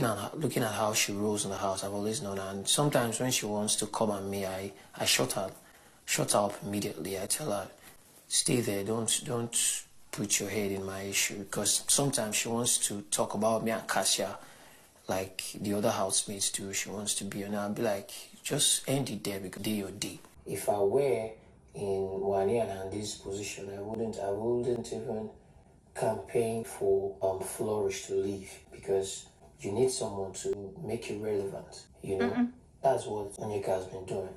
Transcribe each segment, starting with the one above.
looking at how she rolls in the house, I've always known her. And sometimes when she wants to come at me, I shut her up immediately. I tell her, stay there, don't put your head in my issue, because sometimes she wants to talk about me and Kassia like the other housemates do. She wants to be, and I'll be like, just end it there, because day or day. If I were in Wani and Andy's position, I wouldn't even campaign for Flourish to leave, because you need someone to make you relevant. That's what Onyeka has been doing.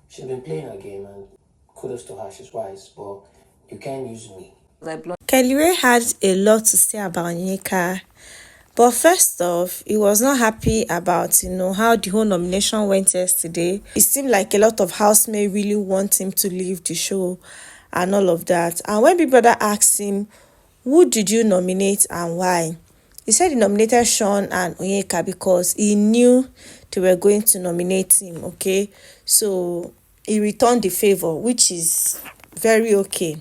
She's been playing her game, and kudos to her, she's wise, but you can't use me. Kellyrae had a lot to say about Onyeka. But first off, he was not happy about, how the whole nomination went yesterday. It seemed like a lot of housemates really want him to leave the show and all of that. And when Big Brother asked him, who did you nominate and why? He said he nominated Sean and Onyeka because he knew they were going to nominate him, okay? So he returned the favor, which is very okay.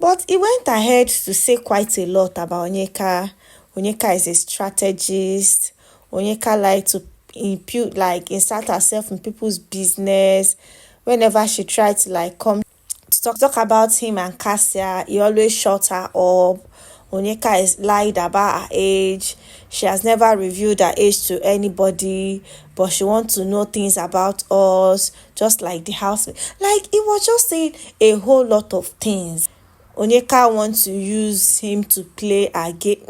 But he went ahead to say quite a lot about Onyeka. Onyeka is a strategist. Onyeka likes to insert herself in people's business. Whenever she tried to come to talk about him and Kassia, he always shut her up. Onyeka is lied about her age. She has never revealed her age to anybody, but she wants to know things about us, just like the house. He was just saying a whole lot of things. Onyeka wants to use him to play a game.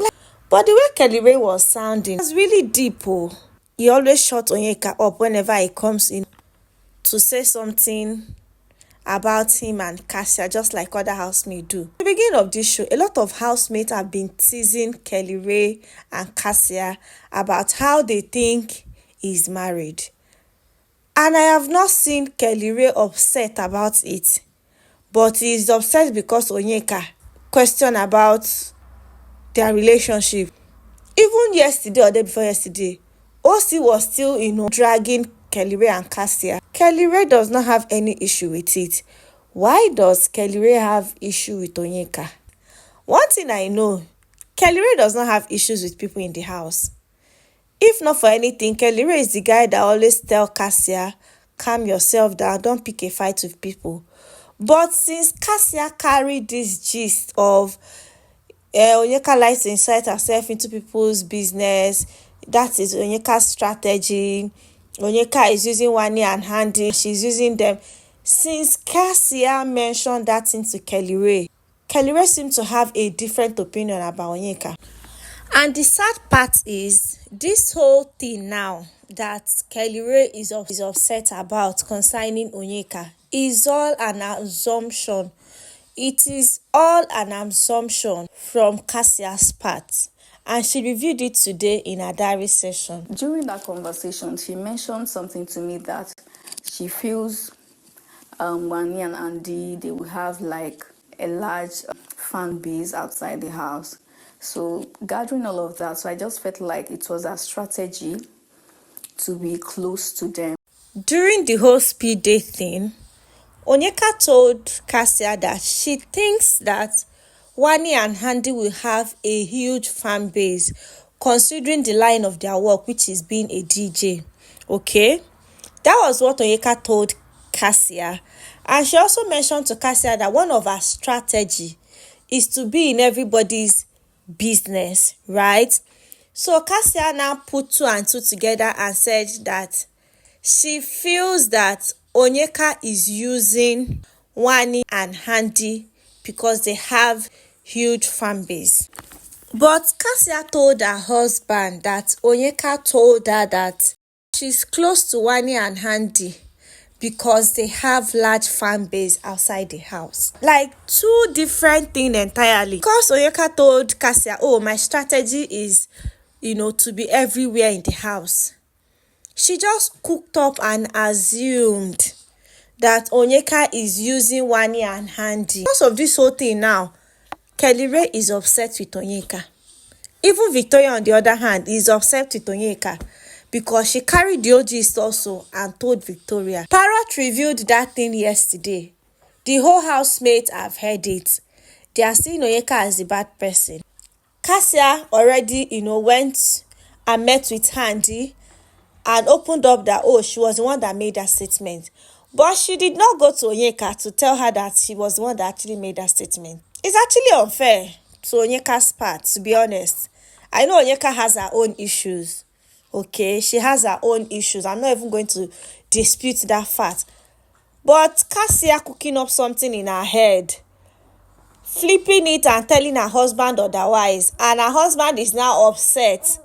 But the way Kellyrae was sounding was really deep. He always shut Onyeka up whenever he comes in to say something about him and Kassia, just like other housemates do. At the beginning of this show, a lot of housemates have been teasing Kellyrae and Kassia about how they think he's married. And I have not seen Kellyrae upset about it. But he's upset because Onyeka questioned about their relationship. Even yesterday or day before yesterday, OC was still, dragging Kellyrae and Kassia. Kellyrae does not have any issue with it. Why does Kellyrae have issue with Onyeka? One thing I know, Kellyrae does not have issues with people in the house. If not for anything, Kellyrae is the guy that always tell Kassia, calm yourself down, don't pick a fight with people. But since Kassia carried this gist of Onyeka likes to insert herself into people's business, that is Onyeka's strategy. Onyeka is using Wani and Handy, she's using them. Since Kassia mentioned that thing to Kellyrae, Kellyrae seemed to have a different opinion about Onyeka. And the sad part is, this whole thing now that Kellyrae is upset about concerning Onyeka is all an assumption. It is all an assumption from Kassia's part. And she reviewed it today in her diary session. During that conversation, she mentioned something to me that she feels Wani and Andy, they will have a large fan base outside the house. So gathering all of that, so I just felt like it was a strategy to be close to them. During the whole speed date thing, Onyeka told Kassia that she thinks that Wani and Handy will have a huge fan base considering the line of their work, which is being a DJ. Okay? That was what Onyeka told Kassia. And she also mentioned to Kassia that one of her strategy is to be in everybody's business, right? So Kassia now put 2 and 2 together and said that she feels that Onyeka is using Wani and Handy because they have huge fan base. But Kassia told her husband that Onyeka told her that she's close to Wani and Handy because they have large fan base outside the house. 2 different things entirely. Because Onyeka told Kassia, my strategy is, to be everywhere in the house. She just cooked up and assumed that Onyeka is using Wani and Handy. Because of this whole thing now, Kellyrae is upset with Onyeka. Even Victoria, on the other hand, is upset with Onyeka because she carried the OGs also and told Victoria. Parrot revealed that thing yesterday. The whole housemates have heard it. They are seeing Onyeka as the bad person. Kassia already, went and met with Handy and opened up that, oh, she was the one that made that statement. But she did not go to Onyeka to tell her that she was the one that actually made that statement. It's actually unfair to Onyeka's part, to be honest. I know Onyeka has her own issues. Okay, she has her own issues. I'm not even going to dispute that fact. But Kassia cooking up something in her head, flipping it and telling her husband otherwise, and her husband is now upset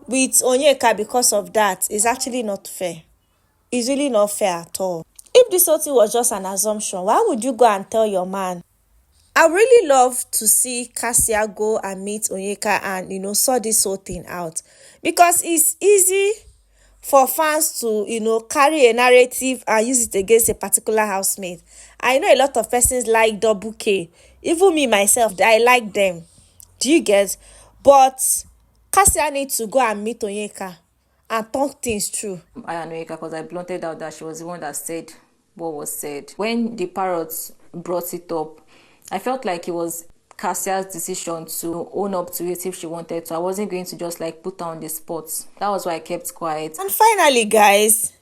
with Onyeka because of that, is actually not fair. It's really not fair at all. If this whole thing was just an assumption, why would you go and tell your man? I really love to see Kassia go and meet Onyeka and, sort this whole thing out. Because it's easy for fans to, carry a narrative and use it against a particular housemate. I know a lot of persons like Double K. Even me, myself, I like them. Do you get? But Kassia needs to go and meet Onyeka and talk things through. I and Onyeka, because I blunted out that she was the one that said what was said. When the parrots brought it up, I felt like it was Kassia's decision to own up to it if she wanted to. I wasn't going to just put her on the spot. That was why I kept quiet. And finally, guys,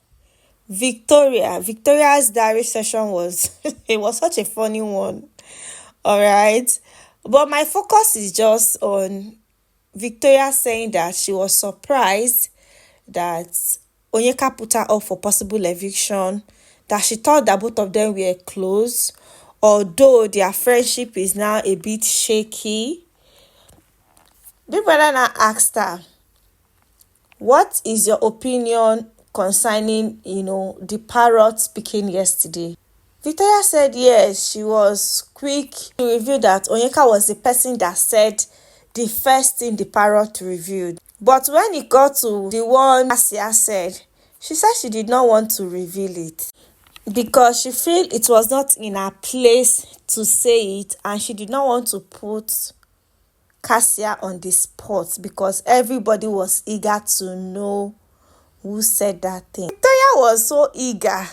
Victoria's diary session was it was such a funny one. All right, but my focus is just on Victoria saying that she was surprised that Onyeka put her up for possible eviction, that she thought that both of them were close, although their friendship is now a bit shaky. Big Brother now asked her, what is your opinion concerning, the parrot speaking yesterday? Victoria said yes, she was quick to reveal that Onyeka was the person that said the first thing the parrot revealed. But when it got to the one Kassia said, she said she did not want to reveal it because she felt it was not in her place to say it, and she did not want to put Kassia on the spot because everybody was eager to know who said that thing. Victoria was so eager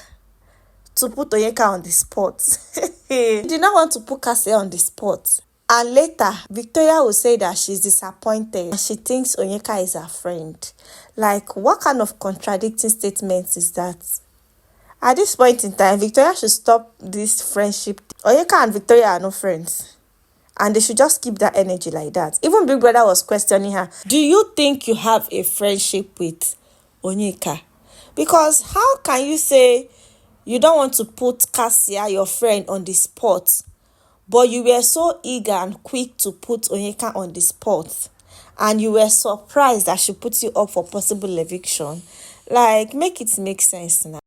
to put Onyeka on the spot. She did not want to put Kassia on the spot. And later, Victoria will say that she's disappointed and she thinks Onyeka is her friend. What kind of contradicting statement is that? At this point in time, Victoria should stop this friendship. Onyeka and Victoria are no friends. And they should just keep that energy like that. Even Big Brother was questioning her. Do you think you have a friendship with Onyeka? Because how can you say you don't want to put Kassia, your friend, on the spot, but you were so eager and quick to put Onyeka on the spot, and you were surprised that she put you up for possible eviction? Make it make sense now.